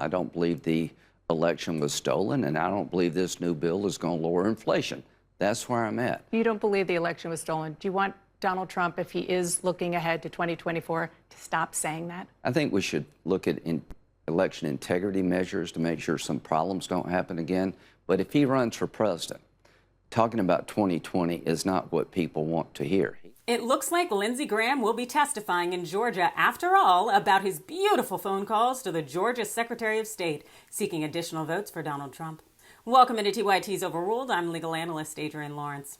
I don't believe the election was stolen, and I don't believe this new bill is going to lower inflation. That's where I'm at. You don't believe the election was stolen. Do you want Donald Trump, if he is looking ahead to 2024, to stop saying that? I think we should look at election integrity measures to make sure some problems don't happen again. But if he runs for president, talking about 2020 is not what people want to hear. It looks like Lindsey Graham will be testifying in Georgia, after all, about his beautiful phone calls to the Georgia Secretary of State, seeking additional votes for Donald Trump. Welcome into TYT's Overruled. I'm legal analyst Adrienne Lawrence.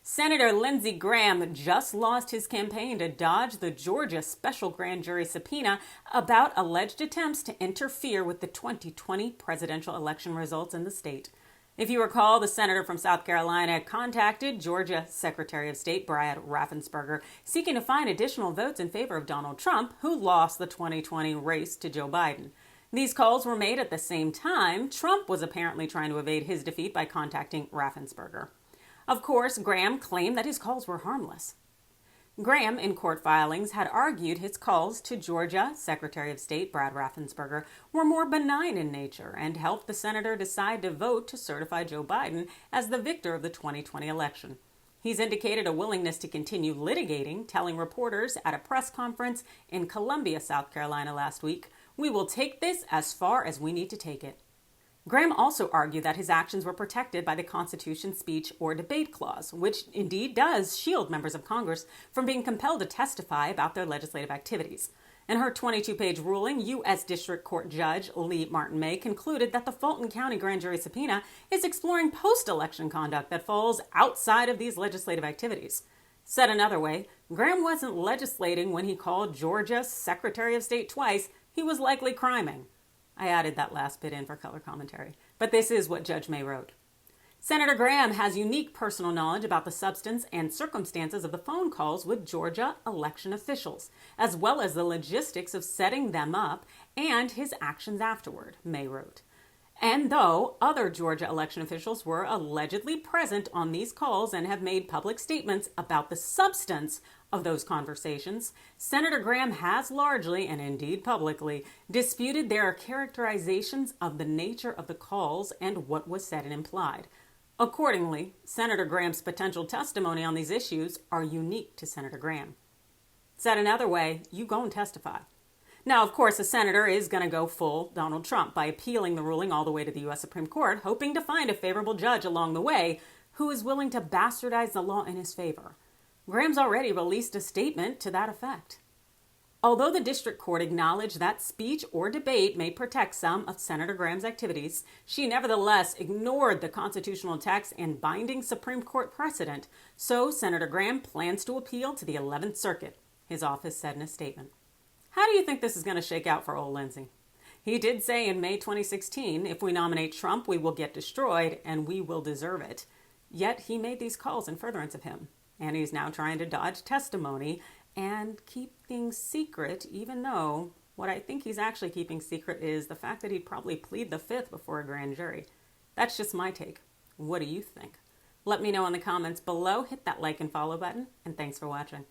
Senator Lindsey Graham just lost his campaign to dodge the Georgia special grand jury subpoena about alleged attempts to interfere with the 2020 presidential election results in the state. If you recall, the senator from South Carolina contacted Georgia Secretary of State Brad Raffensperger seeking to find additional votes in favor of Donald Trump, who lost the 2020 race to Joe Biden. These calls were made at the same time Trump was apparently trying to evade his defeat by contacting Raffensperger. Of course, Graham claimed that his calls were harmless. Graham, in court filings, had argued his calls to Georgia Secretary of State Brad Raffensperger were more benign in nature and helped the senator decide to vote to certify Joe Biden as the victor of the 2020 election. He's indicated a willingness to continue litigating, telling reporters at a press conference in Columbia, South Carolina last week, "We will take this as far as we need to take it." Graham also argued that his actions were protected by the Constitution's speech or debate clause, which indeed does shield members of Congress from being compelled to testify about their legislative activities. In her 22-page ruling, U.S. District Court Judge Lee Martin May concluded that the Fulton County grand jury subpoena is exploring post-election conduct that falls outside of these legislative activities. Said another way, Graham wasn't legislating when he called Georgia's Secretary of State twice. He was likely criming. I added that last bit in for color commentary, but this is what Judge May wrote. Senator Graham has unique personal knowledge about the substance and circumstances of the phone calls with Georgia election officials, as well as the logistics of setting them up and his actions afterward, May wrote. And though other Georgia election officials were allegedly present on these calls and have made public statements about the substance of those conversations, Senator Graham has largely, and indeed publicly, disputed their characterizations of the nature of the calls and what was said and implied. Accordingly, Senator Graham's potential testimony on these issues are unique to Senator Graham. Said another way, you go and testify. Now, of course, a senator is going to go full Donald Trump by appealing the ruling all the way to the U.S. Supreme Court, hoping to find a favorable judge along the way who is willing to bastardize the law in his favor. Graham's already released a statement to that effect. Although the district court acknowledged that speech or debate may protect some of Senator Graham's activities, she nevertheless ignored the constitutional text and binding Supreme Court precedent, so Senator Graham plans to appeal to the 11th Circuit, his office said in a statement. How do you think this is going to shake out for old Lindsey? He did say in May 2016, if we nominate Trump, we will get destroyed and we will deserve it. Yet he made these calls in furtherance of him. And he's now trying to dodge testimony and keep things secret, even though what I think he's actually keeping secret is the fact that he'd probably plead the fifth before a grand jury. That's just my take. What do you think? Let me know in the comments below. Hit that like and follow button, and thanks for watching.